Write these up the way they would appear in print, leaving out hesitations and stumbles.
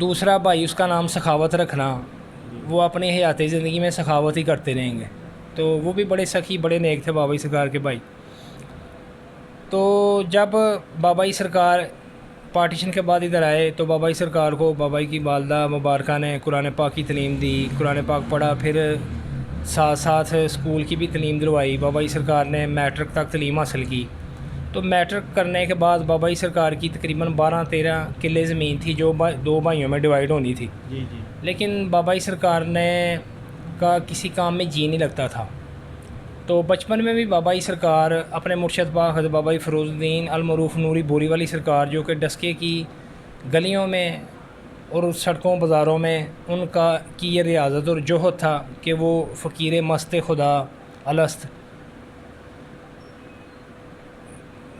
دوسرا بھائی اس کا نام سخاوت رکھنا، وہ اپنی حیاتی زندگی میں سخاوت ہی کرتے رہیں گے. تو وہ بھی بڑے سخی بڑے نیک تھے بابا جی سرکار کے بھائی. تو جب بابا جی سرکار پارٹیشن کے بعد ادھر آئے تو بابا جی سرکار کو بابا جی کی والدہ مبارکہ نے قرآن پاک کی تعلیم دی، قرآن پاک پڑھا، پھر ساتھ ساتھ اسکول کی بھی تعلیم دلوائی. بابا جی سرکار نے میٹرک تک تعلیم حاصل کی. تو میٹرک کرنے کے بعد بابا جی سرکار کی تقریباً 12-13 کلے زمین تھی جو دو بھائیوں میں ڈیوائیڈ ہونی تھی. لیکن بابا جی سرکار نے کا کسی کام میں جی نہیں لگتا تھا. تو بچپن میں بھی بابا جی سرکار اپنے مرشد پاک حضرت بابا جی فیروز الدین المعروف نوری بوری والی سرکار جو کہ ڈسکے کی گلیوں میں اور سڑکوں بازاروں میں ان کی یہ ریاضت اور جوہد تھا کہ وہ فقیر مست خدا الست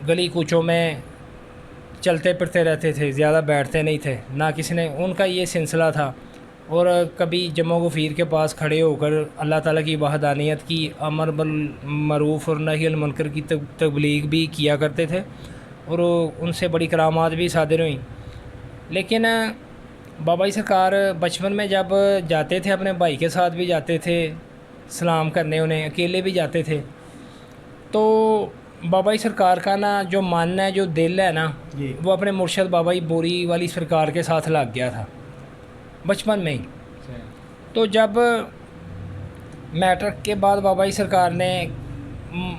گلی کوچوں میں چلتے پھرتے رہتے تھے، زیادہ بیٹھتے نہیں تھے. نہ کسی نے ان کا یہ سلسلہ تھا. اور کبھی جمع غفیر کے پاس کھڑے ہو کر اللہ تعالیٰ کی وحدانیت کی، امر بالمعروف اور نہی عن المنکر کی تبلیغ بھی کیا کرتے تھے، اور ان سے بڑی کرامات بھی صادر ہوئیں. لیکن بابا جی سرکار بچپن میں جب جاتے تھے اپنے بھائی کے ساتھ بھی جاتے تھے سلام کرنے، انہیں اکیلے بھی جاتے تھے. تو بابا جی سرکار کا نا جو من ہے، جو دل ہے نا، وہ اپنے مرشد بابا جی بوری والی سرکار کے ساتھ لگ گیا تھا بچپن میں ہی. تو جب میٹرک کے بعد بابا جی سرکار نے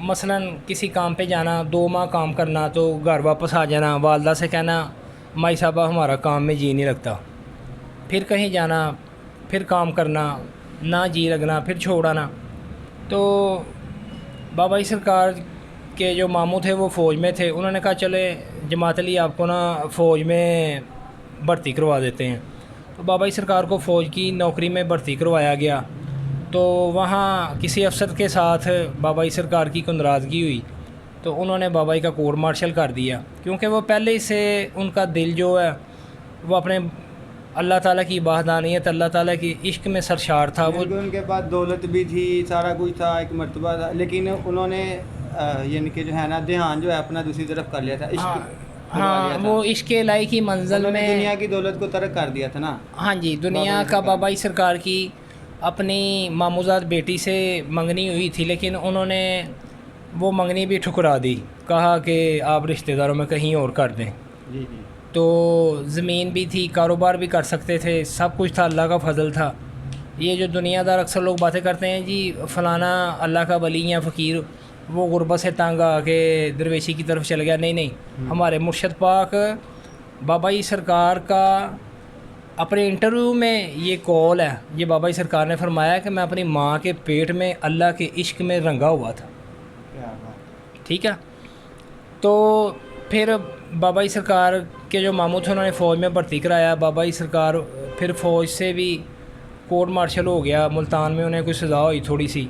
مثلا کسی کام پہ جانا، 2 ماہ کام کرنا تو گھر واپس آ جانا، والدہ سے کہنا مائی صاحبہ ہمارا کام میں جی نہیں لگتا. پھر کہیں جانا، پھر کام کرنا، نہ جی لگنا، پھر چھوڑ آنا. تو بابا جی سرکار کے جو ماموں تھے وہ فوج میں تھے. انہوں نے کہا چلے جماعت علی آپ کو نا فوج میں بھرتی کروا دیتے ہیں. تو بابا جی سرکار کو فوج کی نوکری میں بھرتی کروایا گیا. تو وہاں کسی افسر کے ساتھ بابا جی سرکار کی ناراضگی ہوئی تو انہوں نے بابا جی کا کورٹ مارشل کر دیا، کیونکہ وہ پہلے ہی سے ان کا دل جو ہے وہ اپنے اللہ تعالیٰ کی وحدانیت، اللہ تعالیٰ کی عشق میں سرشار تھا. وہ ان کے پاس دولت بھی تھی، سارا کچھ تھا، ایک مرتبہ تھا، لیکن انہوں نے یعنی کہ جو ہے نا دھیان جو ہے اپنا دوسری طرف کر لیا تھا. ہاں وہ عشق الہی کی منزل میں دنیا کی دولت کو ترک کر دیا تھا نا. ہاں جی، دنیا کا بابا جی سرکار کی اپنی ماموزاد بیٹی سے منگنی ہوئی تھی، لیکن انہوں نے وہ منگنی بھی ٹھکرا دی، کہا کہ آپ رشتہ داروں میں کہیں اور کر دیں. تو زمین بھی تھی، کاروبار بھی کر سکتے تھے، سب کچھ تھا، اللہ کا فضل تھا. یہ جو دنیا دار اکثر لوگ باتیں کرتے ہیں جی فلانا اللہ کا ولی یا فقیر وہ غربت سے تنگ آ کے درویشی کی طرف چل گیا، نہیں. ہمارے مرشد پاک بابا جی سرکار کا اپنے انٹرویو میں یہ قول ہے، یہ بابا جی سرکار نے فرمایا کہ میں اپنی ماں کے پیٹ میں اللہ کے عشق میں رنگا ہوا تھا. ٹھیک ہے. تو پھر بابا جی سرکار کے جو ماموں تھے انہوں نے فوج میں بھرتی کرایا. بابا جی سرکار پھر فوج سے بھی کورٹ مارشل ہو گیا، ملتان میں انہیں کوئی سزا ہوئی تھوڑی سی،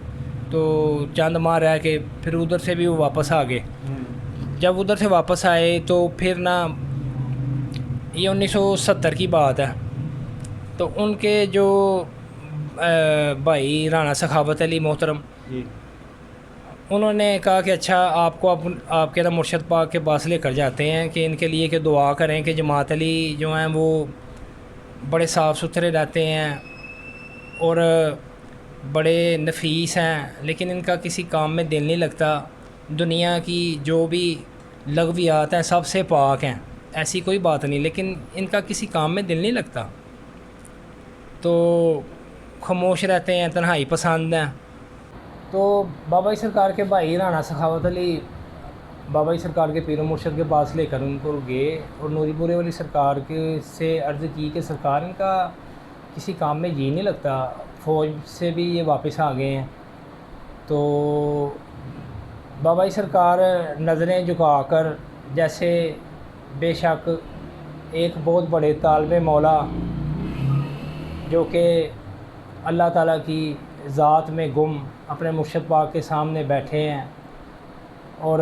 تو چند ماہ رہ کے پھر ادھر سے بھی وہ واپس آ گئے. جب ادھر سے واپس آئے تو پھر نا یہ 1970 کی بات ہے. تو ان کے جو بھائی رانا سخاوت علی محترم، انہوں نے کہا کہ اچھا آپ کو آپ کے نا مرشد پاک کے پاس لے کر جاتے ہیں کہ ان کے لیے کہ دعا کریں کہ جماعت علی جو ہیں وہ بڑے صاف ستھرے رہتے ہیں اور بڑے نفیس ہیں، لیکن ان کا کسی کام میں دل نہیں لگتا، دنیا کی جو بھی لغویات ہیں سب سے پاک ہیں، ایسی کوئی بات نہیں، لیکن ان کا کسی کام میں دل نہیں لگتا، تو خاموش رہتے ہیں، تنہائی پسند ہیں. تو بابا جی سرکار کے بھائی رانا سخاوت علی بابا جی سرکار کے پیر و مرشد کے پاس لے کر ان کو گئے اور نوری پورے والی سرکار کے سے عرض کی کہ سرکار ان کا کسی کام میں جی نہیں لگتا، فوج سے بھی یہ واپس آ گئے ہیں. تو بابا جی سرکار نظریں جھکا کر جیسے بے شک ایک بہت بڑے طالب مولا جو کہ اللہ تعالیٰ کی ذات میں گم اپنے مرشد پاک کے سامنے بیٹھے ہیں اور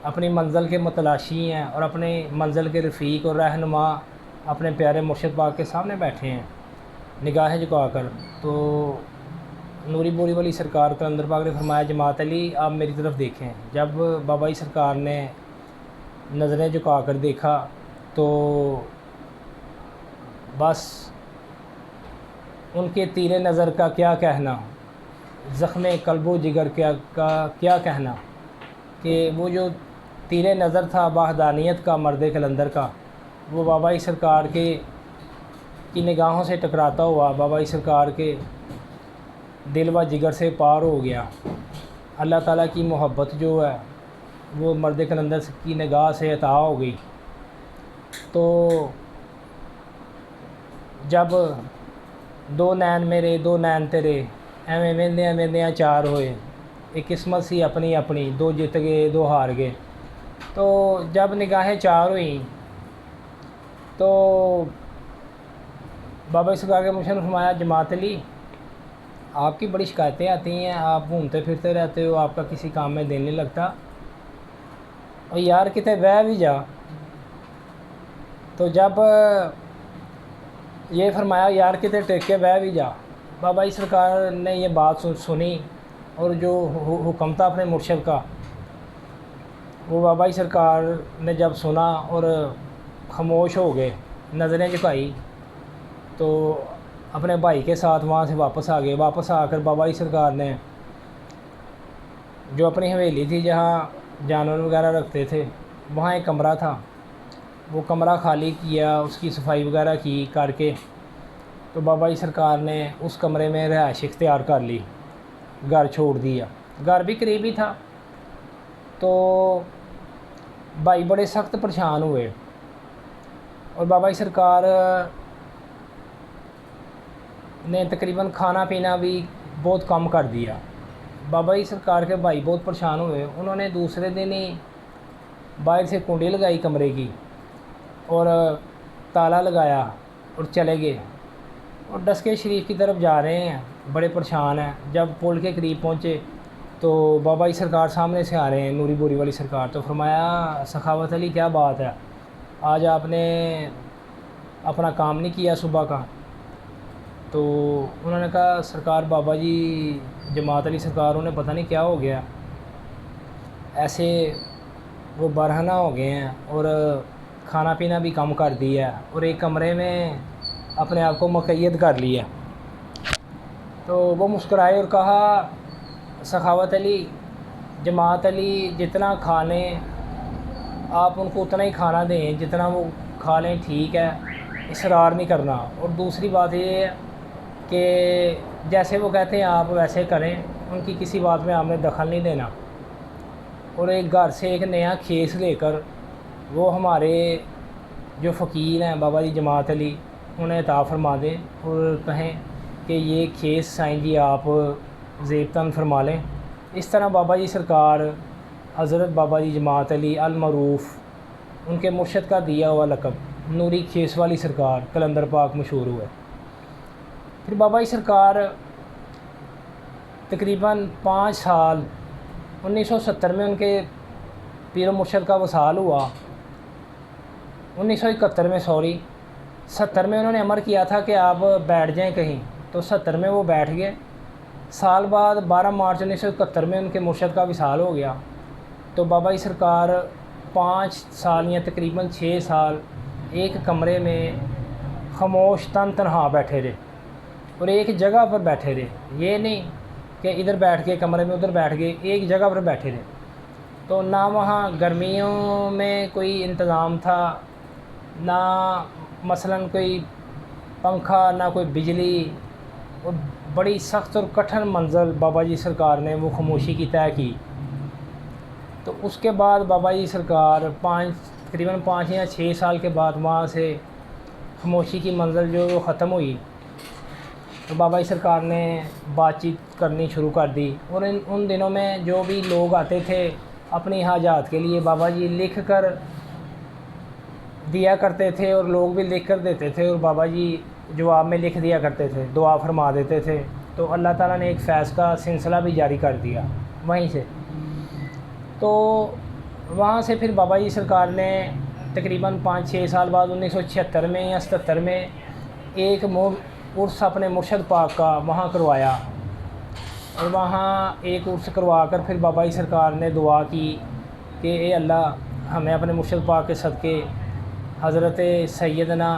اپنی منزل کے متلاشی ہیں اور اپنی منزل کے رفیق اور رہنما اپنے پیارے مرشد پاک کے سامنے بیٹھے ہیں نگاہیں جھکا کر. تو نوری بوری والی سرکار کا اندر پاک نے فرمایا جماعت علی آپ میری طرف دیکھیں. جب بابا جی سرکار نے نظریں جھکا کر دیکھا تو بس ان کے تیر نظر کا کیا کہنا، زخم قلب و جگر کا کیا کہنا، کہ وہ جو تیر نظر تھا وحدانیت کا مرد کلندر کا، وہ بابا سرکار کی نگاہوں سے ٹکراتا ہوا بابا سرکار کے دل و جگر سے پار ہو گیا۔ اللہ تعالیٰ کی محبت جو ہے وہ مرد کلندر کی نگاہ سے عطا ہو گئی۔ تو جب دو نین میرے دو نین تیرے ایویں وہندیاں وہندیاں چار ہوئے، ایک قسمت سی اپنی اپنی، دو جت گئے دو ہار گئے۔ تو جب نگاہیں چار ہوئیں تو بابا سرکار کے مرشد نے فرمایا، جماعت علی آپ کی بڑی شکایتیں آتی ہیں، آپ گھومتے پھرتے رہتے ہو، آپ کا کسی کام میں دل نہیں لگتا، اور یار کتے بہ بھی جا۔ تو جب یہ فرمایا یار کتے ٹیک کے بہ بھی جا، بابا سرکار نے یہ بات سنی، اور جو حکم تھا اپنے مرشد کا وہ بابا سرکار نے جب سنا اور خاموش ہو گئے، نظریں جھکائی، تو اپنے بھائی کے ساتھ وہاں سے واپس آ گئے۔ واپس آ کر بابا سرکار نے جو اپنی حویلی تھی جہاں جانور وغیرہ رکھتے تھے، وہاں ایک کمرہ تھا، وہ کمرہ خالی کیا، اس کی صفائی وغیرہ کی کر کے تو بابا سرکار نے اس کمرے میں رہائش اختیار کر لی، گھر چھوڑ دیا۔ گھر بھی قریب ہی تھا، تو بھائی بڑے سخت پریشان ہوئے، اور بابا سرکار نے تقریباً کھانا پینا بھی بہت کم کر دیا۔ بابا سرکار کے بھائی بہت پریشان ہوئے، انہوں نے دوسرے دن ہی باہر سے کنڈی لگائی کمرے کی اور تالا لگایا اور چلے گئے، اور ڈسکے شریف کی طرف جا رہے ہیں، بڑے پریشان ہیں۔ جب پل کے قریب پہنچے تو بابا سرکار سامنے سے آ رہے ہیں، نوری بوری والی سرکار۔ تو فرمایا، سخاوت علی کیا بات ہے، آج آپ نے اپنا کام نہیں کیا صبح کا؟ تو انہوں نے کہا، سرکار بابا جی جماعت علی سرکار انہیں پتہ نہیں کیا ہو گیا، ایسے وہ برہنہ ہو گئے ہیں اور کھانا پینا بھی کم کر دیا ہے، اور ایک کمرے میں اپنے آپ کو مقید کر لیا۔ تو وہ مسکرائے اور کہا، سخاوت علی جماعت علی جتنا کھا لیں آپ ان کو اتنا ہی کھانا دیں، جتنا وہ کھا لیں ٹھیک ہے، اصرار نہیں کرنا۔ اور دوسری بات یہ ہے کہ جیسے وہ کہتے ہیں آپ ویسے کریں، ان کی کسی بات میں آپ نے دخل نہیں دینا۔ اور ایک گھر سے ایک نیا کھیس لے کر وہ ہمارے جو فقیر ہیں بابا جی جماعت علی انہیں عطا فرما دیں، اور کہیں کہ یہ کھیس سائیں جی آپ زیبتاً فرما لیں۔ اس طرح بابا جی سرکار حضرت بابا جی جماعت علی المعروف، ان کے مرشد کا دیا ہوا لقب نوری کھیس والی سرکار کلندر پاک مشہور ہوئے۔ پھر بابا جی سرکار تقریباً 5 سال 1970 میں ان کے پیر و مرشد کا وصال ہوا، 1971 میں 70 میں انہوں نے امر کیا تھا کہ آپ بیٹھ جائیں کہیں، تو 70 میں وہ بیٹھ گئے۔ سال بعد 12 مارچ 1971 میں ان کے مرشد کا وصال ہو گیا۔ تو بابا جی سرکار 5 سال یا تقریباً 6 سال ایک کمرے میں خاموش تنہا بیٹھے رہے، اور ایک جگہ پر بیٹھے رہے، یہ نہیں کہ ادھر بیٹھ کے کمرے میں ادھر بیٹھ گئے، ایک جگہ پر بیٹھے رہے۔ تو نہ وہاں گرمیوں میں کوئی انتظام تھا، نہ مثلاً کوئی پنکھا، نہ کوئی بجلی، اور بڑی سخت اور کٹھن منزل بابا جی سرکار نے وہ خاموشی کی طے کی۔ تو اس کے بعد بابا جی سرکار تقریباً 5 یا 6 سال کے بعد وہاں سے خاموشی کی منزل جو وہ ختم ہوئی، تو بابا جی سرکار نے بات چیت کرنی شروع کر دی۔ اور ان دنوں میں جو بھی لوگ آتے تھے اپنی حاجات کے لیے، بابا جی لکھ کر دیا کرتے تھے، اور لوگ بھی لکھ کر دیتے تھے، اور بابا جی جواب میں لکھ دیا کرتے تھے، دعا فرما دیتے تھے۔ تو اللہ تعالیٰ نے ایک فیض کا سلسلہ بھی جاری کر دیا وہیں سے۔ تو وہاں سے پھر بابا جی سرکار نے تقریباً 5-6 سال بعد 1976 میں یا 77 میں ایک عرس اپنے مرشد پاک کا وہاں کروایا، اور وہاں ایک عرس کروا کر پھر بابا جی سرکار نے دعا کی کہ اے اللہ ہمیں اپنے مرشد پاک کے صدقے حضرت سیدنا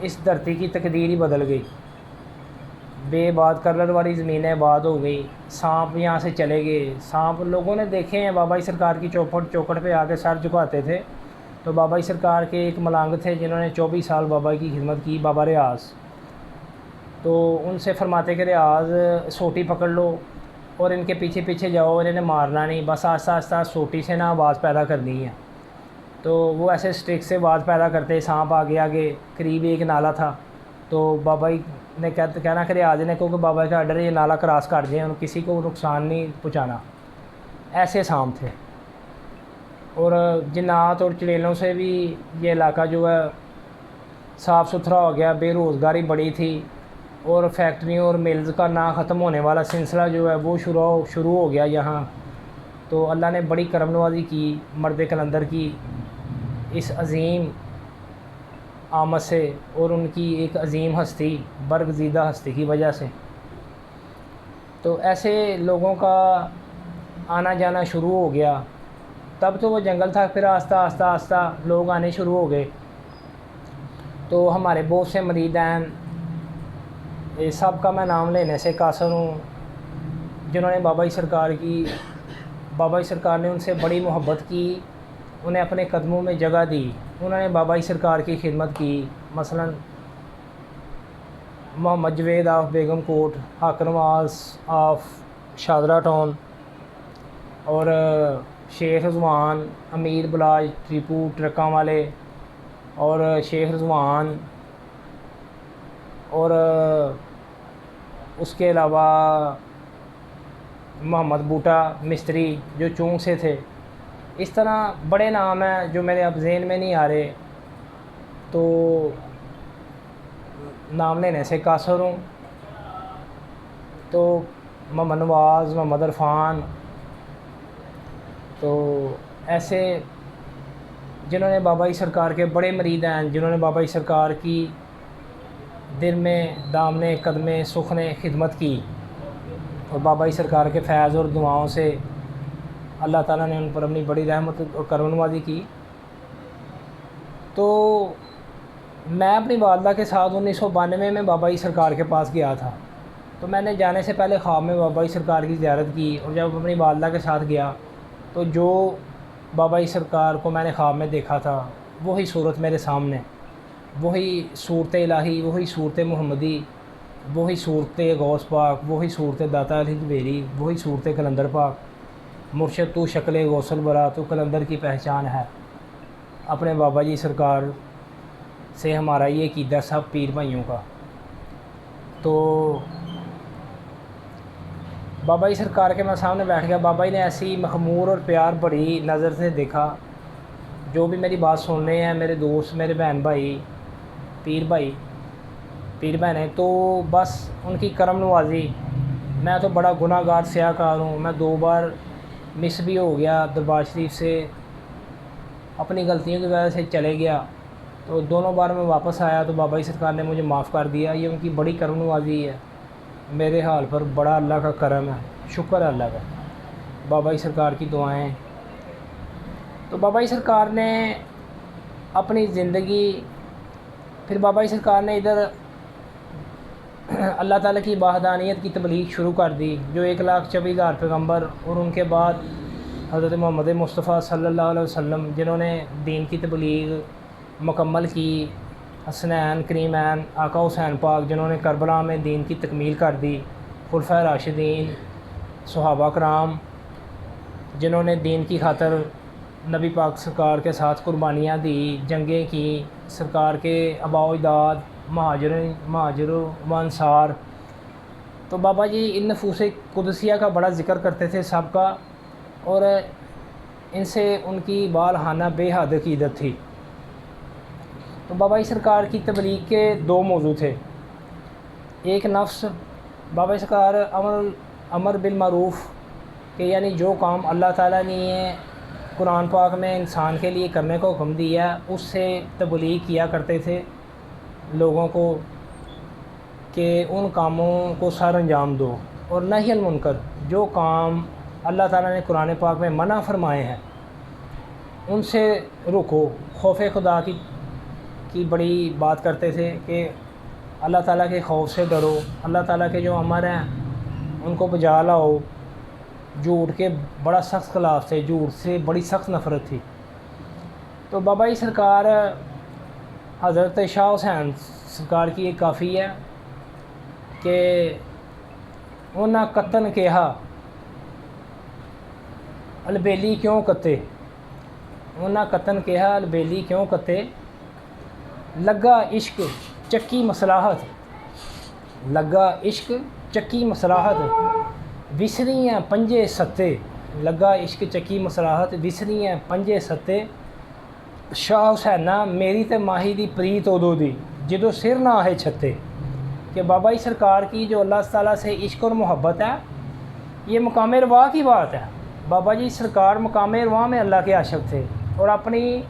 اس دھرتی کی تقدیر ہی بدل گئی، بے آباد کلر والی زمینیں آباد ہو گئی، سانپ یہاں سے چلے گئے۔ سانپ لوگوں نے دیکھے ہیں، بابا جی سرکار کی چوکھٹ پہ آ کے سر جھکاتے تھے، تو بابا جی سرکار کے ایک ملانگ تھے جنہوں نے 24 سال بابا کی خدمت کی، بابا ریاض، تو ان سے فرماتے کہ ریاض سوٹی پکڑ لو اور ان کے پیچھے پیچھے جاؤ، اور انہیں مارنا نہیں، بس آہستہ آہستہ سوٹی سے نا آواز پیدا کرنی ہے۔ تو وہ ایسے اسٹک سے آواز پیدا کرتے، سانپ آگے آگے، قریب ایک نالا تھا، تو بابا جی نے کہنا کہ ریاض نے کہ بابا کا آرڈر ہے یہ نالا کراس کر دیں اور کسی کو نقصان نہیں پہنچانا۔ ایسے سانپ تھے، اور جنات اور چڑیلوں سے بھی یہ علاقہ جو ہے صاف ستھرا ہو گیا، بے روزگاری بڑی تھی، اور فیکٹریوں اور ملز کا نہ ختم ہونے والا سلسلہ جو ہے وہ شروع ہو گیا یہاں۔ تو اللہ نے بڑی کرم نوازی کی مرد کلندر کی اس عظیم آمد سے، اور ان کی ایک عظیم ہستی، برگزیدہ ہستی کی وجہ سے۔ تو ایسے لوگوں کا آنا جانا شروع ہو گیا۔ تب تو وہ جنگل تھا، پھر آہستہ آہستہ آہستہ لوگ آنے شروع ہو گئے۔ تو ہمارے بہت سے مریدین، سب کا میں نام لینے سے قاصر ہوں، جنہوں نے بابا جی سرکار نے ان سے بڑی محبت کی، انہیں اپنے قدموں میں جگہ دی، انہوں نے بابا جی سرکار کی خدمت کی۔ مثلا محمد جوید آف بیگم کوٹ، حاکم نواز آف شادرہ ٹاؤن، اور شیخ رضوان، امیر بلاج ٹریپو ٹرکاں والے، اور شیخ رضوان، اور اس کے علاوہ محمد بوٹا مستری جو چونگ سے تھے۔ اس طرح بڑے نام ہیں جو میرے اب ذہن میں نہیں آ رہے، تو نام لینے سے قاصر ہوں۔ تو محمد نواز، محمد عرفان، تو ایسے جنہوں نے بابا جی سرکار کے بڑے مرید ہیں، جنہوں نے بابا جی سرکار کی دل میں دامنے قدمے سخن خدمت کی، اور بابا جی سرکار کے فیض اور دعاؤں سے اللہ تعالیٰ نے ان پر اپنی بڑی رحمت اور کرم نوازی کی۔ تو میں اپنی والدہ کے ساتھ 1992 میں بابا جی سرکار کے پاس گیا تھا۔ تو میں نے جانے سے پہلے خواب میں بابا جی سرکار کی زیارت کی، اور جب اپنی والدہ کے ساتھ گیا تو جو بابا جی سرکار کو میں نے خواب میں دیکھا تھا وہی صورت میرے سامنے، وہی صورت الہی، وہی صورت محمدی، وہی صورت غوث پاک، وہی صورت داتا علی جبیری، وہی صورت کلندر پاک۔ مرشد تو شکل غوث الورا، تو کلندر کی پہچان ہے۔ اپنے بابا جی سرکار سے ہمارا یہ عقیدہ سب پیر بھائیوں کا۔ تو بابا جی سرکار کے میں سامنے بیٹھ گیا، بابا جی نے ایسی مخمور اور پیار بڑی نظر سے دیکھا، جو بھی میری بات سن رہے ہیں میرے دوست، میرے بہن بھائی، پیر بہنیں، تو بس ان کی کرم نوازی۔ میں تو بڑا گناہ گار سیاہ کار ہوں، میں 2 بار مس بھی ہو گیا دربار شریف سے، اپنی غلطیوں کی وجہ سے چلے گیا، تو دونوں بار میں واپس آیا تو بابا جی سرکار نے مجھے معاف کر دیا۔ یہ ان کی بڑی کرم نوازی ہے میرے حال پر، بڑا اللہ کا کرم ہے، شکر ہے اللہ کا، بابا جی سرکار کی دعائیں۔ تو بابا جی سرکار نے اپنی زندگی، پھر بابا جی سرکار نے ادھر اللہ تعالیٰ کی وحدانیت کی تبلیغ شروع کر دی، جو 1,24,000 پیغمبر، اور ان کے بعد حضرت محمد مصطفیٰ صلی اللہ علیہ وسلم جنہوں نے دین کی تبلیغ مکمل کی، حسنین کریمین آقا حسین پاک جنہوں نے کربلا میں دین کی تکمیل کر دی، خلفائے راشدین، صحابہ کرام جنہوں نے دین کی خاطر نبی پاک سرکار کے ساتھ قربانیاں دی، جنگیں کی، سرکار کے آباء و اجداد مہاجر و انصار۔ تو بابا جی ان نفوس قدسیہ کا بڑا ذکر کرتے تھے سب کا، اور ان سے ان کی بالحانہ بے حد عقیدت تھی۔ تو بابا جی سرکار کی تبلیغ کے 2 موضوع تھے، ایک نفس، بابا جی سرکار امر بالمعروف، کہ یعنی جو کام اللہ تعالیٰ نے قرآن پاک میں انسان کے لیے کرنے کو حکم دیا اس سے تبلیغ کیا کرتے تھے لوگوں کو، کہ ان کاموں کو سر انجام دو، اور نہی المنکر، جو کام اللہ تعالیٰ نے قرآن پاک میں منع فرمائے ہیں ان سے رکو، خوف خدا کی کی بڑی بات کرتے تھے کہ اللہ تعالیٰ کے خوف سے ڈرو، اللہ تعالیٰ کے جو امر ہیں ان کو بجا لاؤ. جھوٹ کے بڑا سخت خلاف تھے، جھوٹ سے بڑی سخت نفرت تھی. تو بابا جی سرکار حضرت شاہ حسین سرکار کی ایک کافی ہے کہ انہاں قطن کہا البیلی کیوں کتے، انہاں قطن کہا البیلی کیوں کتے، لگا عشق چکی مصلاحت، لگا عشق چکی مصلاحت وسری ہیں پنجے ستے، لگا عشق چکی مصلاحت وسری ہیں پنجے ستے. شاہ حسینہ میری تے ماہی دی پریت ادو دی جدو سر نہ ہے چھتے. کہ بابا جی سرکار کی جو اللہ تعالیٰ سے عشق اور محبت ہے یہ مقام روا کی بات ہے. بابا جی سرکار مقام روا میں اللہ کے عاشق تھے اور اپنی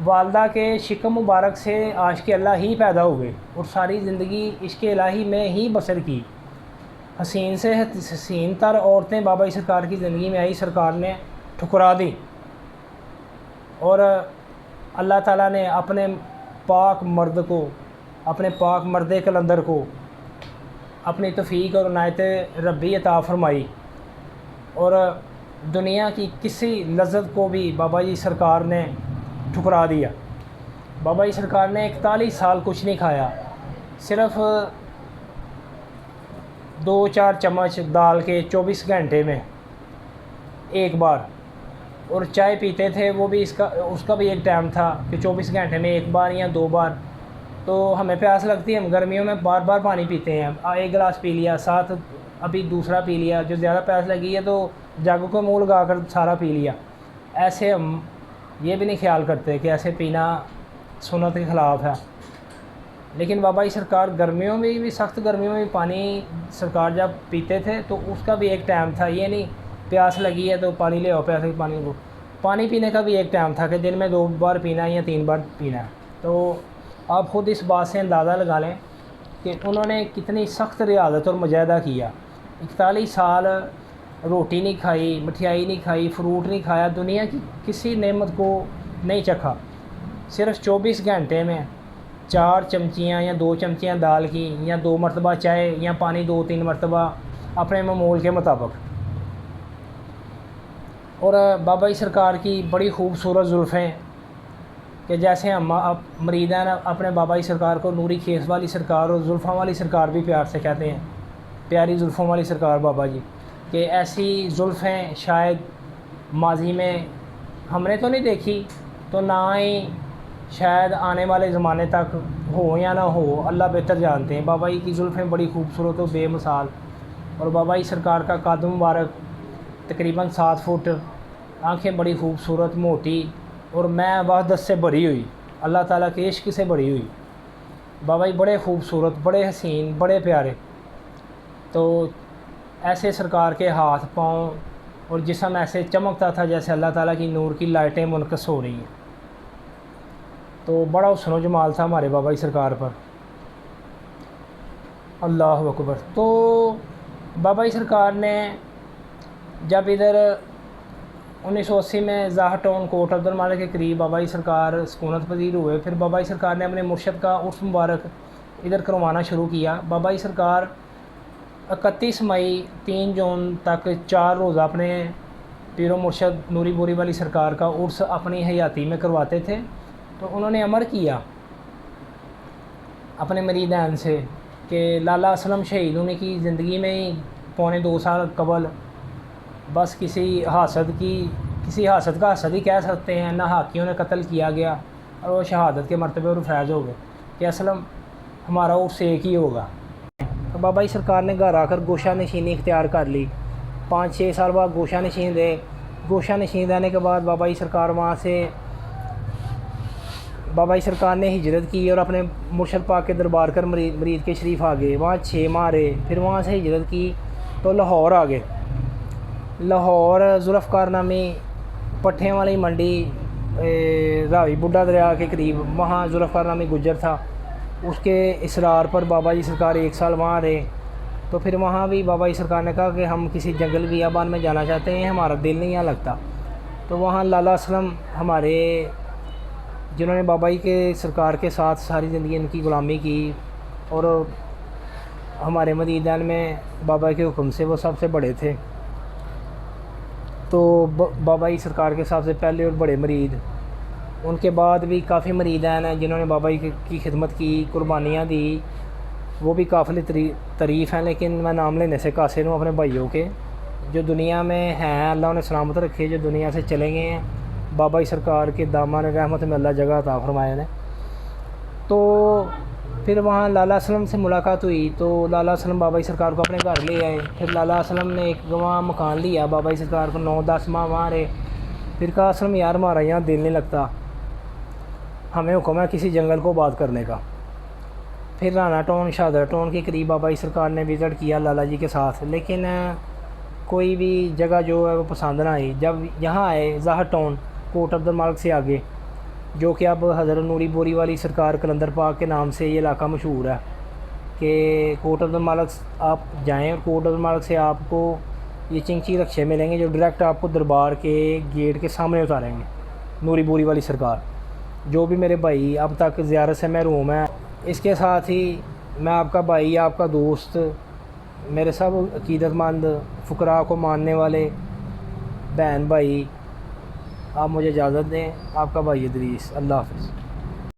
والدہ کے شکم مبارک سے عاشق اللہ ہی پیدا ہوئے اور ساری زندگی عشق الہی میں ہی بسر کی. حسین سے حسین تر عورتیں بابا جی سرکار کی زندگی میں آئی، سرکار نے ٹھکرا دی اور اللہ تعالیٰ نے اپنے پاک مرد کو، اپنے پاک مرد کلندر کو اپنی توفیق اور عنایت ربی عطا فرمائی اور دنیا کی کسی لذت کو بھی بابا جی سرکار نے ٹھکرا دیا. بابا جی سرکار نے 41 سال کچھ نہیں کھایا، صرف 2-4 چمچ دال کے 24 گھنٹے میں ایک بار، اور چائے پیتے تھے وہ بھی اس کا بھی ایک ٹائم تھا کہ 24 گھنٹے میں ایک بار یا 2 بار. تو ہمیں پیاس لگتی ہے، ہم گرمیوں میں بار بار پانی پیتے ہیں، ایک گلاس پی لیا، ساتھ ابھی دوسرا پی لیا، جو زیادہ پیاس لگی ہے تو جگ کو منہ لگا کر سارا پی لیا. ایسے ہم یہ بھی نہیں خیال کرتے کہ ایسے پینا سنت کے خلاف ہے. لیکن بابا جی سرکار گرمیوں میں بھی، سخت گرمیوں میں بھی پانی سرکار جب پیتے تھے تو اس کا بھی ایک ٹائم تھا. یہ نہیں پیاس لگی ہے تو پانی لے آؤ، پیاس لگی پانی لو. پانی پینے کا بھی ایک ٹائم تھا کہ دن میں 2 بار پینا ہے یا 3 بار پینا ہے. تو آپ خود اس بات سے اندازہ لگا لیں کہ انہوں نے کتنی سخت ریاضت اور مجاہدہ کیا. 41 سال روٹی نہیں کھائی، مٹھائی نہیں کھائی، فروٹ نہیں کھایا، دنیا کی کسی نعمت کو نہیں چکھا. صرف 24 گھنٹے میں 4 چمچیاں یا 2 چمچیاں دال کی یا 2 مرتبہ چائے یا پانی 2-3 مرتبہ اپنے معمول کے مطابق. اور بابا جی سرکار کی بڑی خوبصورت زلفیں کہ جیسے ہم مریدان اپنے بابا جی سرکار کو نوری کھیس والی سرکار اور زلفوں والی سرکار بھی پیار سے کہتے ہیں، پیاری زلفوں والی سرکار بابا جی. کہ ایسی زلفیں شاید ماضی میں ہم نے تو نہیں دیکھی، تو نہ ہی شاید آنے والے زمانے تک ہو یا نہ ہو، اللہ بہتر جانتے ہیں. بابا جی کی زلفیں بڑی خوبصورت و بے مثال، اور بابا جی سرکار کا قد مبارک تقریباً 7 فٹ، آنکھیں بڑی خوبصورت موٹی اور میں وحدت سے بھری ہوئی، اللہ تعالیٰ کے عشق سے بھری ہوئی. بابا جی بڑے خوبصورت، بڑے حسین، بڑے پیارے. تو ایسے سرکار کے ہاتھ پاؤں اور جسم ایسے چمکتا تھا جیسے اللہ تعالیٰ کی نور کی لائٹیں منعکس ہو رہی ہیں. تو بڑا حسن و جمال تھا ہمارے بابا جی سرکار پر. اللہ اکبر. تو بابا جی سرکار نے جب ادھر 1980 میں ظاہر ٹاؤن کوٹ عبد المالک کے قریب بابا جی سرکار سکونت پذیر ہوئے، پھر بابا جی سرکار نے اپنے مرشد کا عرس مبارک ادھر کروانا شروع کیا. بابا جی سرکار 31 مئی 3 جون تک 4 روزہ اپنے پیر و مرشد نوری بوری والی سرکار کا عرس اپنی حیاتی میں کرواتے تھے. تو انہوں نے امر کیا اپنے مریدین سے کہ لالا اسلم شہید ہونے کی زندگی میں ہی 2.25 سال قبل بس کسی حاسد کا حاسد ہی کہہ سکتے ہیں، نہ حاکیوں نے قتل کیا گیا اور وہ شہادت کے مرتبے پر فیض ہو گئے کہ اسلم ہمارا عرس ایک ہی ہوگا. تو بابا جی سرکار نے گھر آ کر گوشہ نشینی اختیار کر لی. 5-6 سال بعد گوشہ نشین رہے. گوشہ نشین رہنے کے بعد بابا جی سرکار وہاں سے بابا جی سرکار نے ہجرت کی اور اپنے مرشد پاک کے دربار کر مرید کے شریف آ گئے. وہاں 6 ماہ رہے. پھر وہاں سے ہجرت کی تو لاہور آ گئے. لاہور ذوالفقار نامی پٹھیں والی منڈی راوی بڈھا دریا کے قریب، وہاں ذوالفقار نامی گجر تھا. اس کے اصرار پر بابا جی سرکار 1 سال وہاں رہے. تو پھر وہاں بھی بابا جی سرکار نے کہا کہ ہم کسی جنگل بیابان میں جانا چاہتے ہیں، ہمارا دل نہیں یہاں لگتا. تو وہاں لالا اسلم ہمارے جنہوں نے بابا جی کے سرکار کے ساتھ ساری زندگی ان کی غلامی کی، اور ہمارے مریدین میں بابا جی کے حکم سے وہ سب سے بڑے تھے۔ تو بابا جی سرکار کے سب سے پہلے اور بڑے مرید، ان کے بعد بھی کافی مریدین ہیں جنہوں نے بابا جی کی خدمت کی، قربانیاں دی، وہ بھی قابل تعریف ہیں، لیکن میں نام لینے سے قاصر ہوں اپنے بھائیوں کے جو دنیا میں ہیں۔ اللہ انہیں سلامت رکھے، جو دنیا سے چلے گئے ہیں، بابا جی سرکار کے دامان رحمت میں اللہ جگہ عطا فرمائے نے۔ تو پھر وہاں لالا اسلم سے ملاقات ہوئی، تو لالا اسلم بابا جی سرکار کو اپنے گھر لے آئے۔ پھر لالا اسلم نے ایک وہاں مکان لیا، بابا جی سرکار کو 9-10 ماہ وہاں رہے۔ پھر کہا اسلم یار ہمارا یہاں دل نہیں لگتا، ہمیں حکم ہے کسی جنگل کو آباد کرنے کا۔ پھر رانا ٹون شہادر ٹون کے قریب بابا جی سرکار نے وزٹ کیا لالا جی کے ساتھ، لیکن کوئی بھی جگہ جو ہے وہ پسند نہ آئی۔ جب یہاں آئے ظاہر ٹون کوٹ عبد المالک سے آگے، جو کہ اب حضرت نوری بوری والی سرکار کلندر پاک کے نام سے یہ علاقہ مشہور ہے، کہ کوٹ عبد المالک آپ جائیں اور کوٹ عبد المالک سے آپ کو یہ چنگچی رکشے ملیں گے جو ڈائریکٹ آپ کو دربار کے گیٹ کے سامنے اتاریں گے، نوری بوری والی سرکار۔ جو بھی میرے بھائی اب تک زیارت سے محروم ہیں، اس کے ساتھ ہی میں آپ کا بھائی، آپ کا دوست، میرے سب عقیدت مند فقراء کو ماننے والے بہن بھائی، آپ مجھے اجازت دیں۔ آپ کا بھائی ادریس، اللہ حافظ۔